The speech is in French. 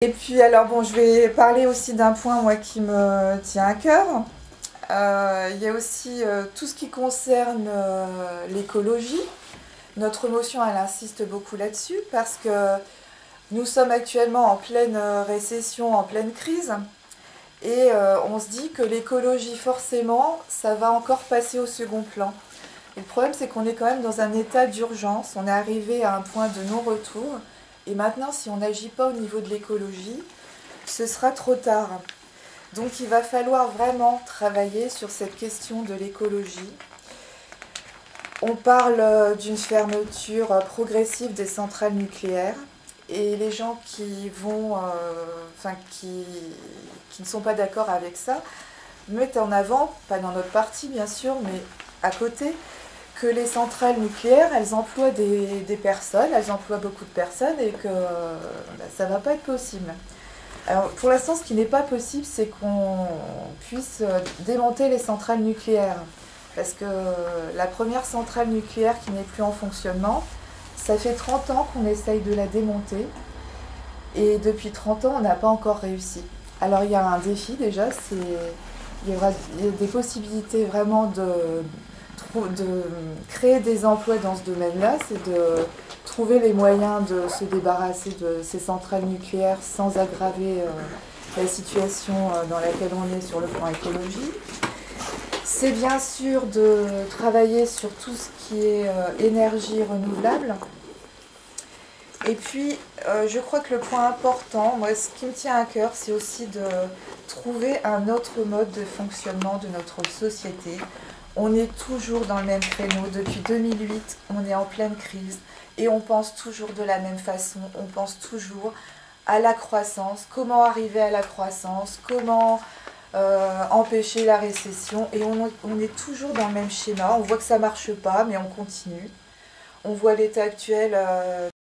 Et puis alors bon, je vais parler aussi d'un point moi qui me tient à cœur. Il y a aussi tout ce qui concerne l'écologie. Notre motion elle insiste beaucoup là-dessus parce que nous sommes actuellement en pleine récession, en pleine crise. Et on se dit que l'écologie forcément ça va encore passer au second plan. Et le problème c'est qu'on est quand même dans un état d'urgence. On est arrivé à un point de non-retour. Et maintenant si on n'agit pas au niveau de l'écologie, ce sera trop tard. Donc il va falloir vraiment travailler sur cette question de l'écologie. On parle d'une fermeture progressive des centrales nucléaires et les gens qui ne sont pas d'accord avec ça mettent en avant, pas dans notre parti bien sûr, mais à côté, que les centrales nucléaires, elles emploient des personnes, elles emploient beaucoup de personnes et que ça ne va pas être possible. Alors, pour l'instant, ce qui n'est pas possible, c'est qu'on puisse démonter les centrales nucléaires. Parce que la première centrale nucléaire qui n'est plus en fonctionnement, ça fait 30 ans qu'on essaye de la démonter. Et depuis 30 ans, on n'a pas encore réussi. Alors il y a un défi déjà, il y a des possibilités vraiment de créer des emplois dans ce domaine-là, c'est de trouver les moyens de se débarrasser de ces centrales nucléaires sans aggraver la situation dans laquelle on est sur le plan écologique. C'est bien sûr de travailler sur tout ce qui est énergie renouvelable. Et puis, je crois que le point important, moi, ce qui me tient à cœur, c'est aussi de trouver un autre mode de fonctionnement de notre société. On est toujours dans le même créneau. Depuis 2008, on est en pleine crise et on pense toujours de la même façon. On pense toujours à la croissance, comment arriver à la croissance, comment empêcher la récession. Et on est toujours dans le même schéma. On voit que ça ne marche pas, mais on continue. On voit l'état actuel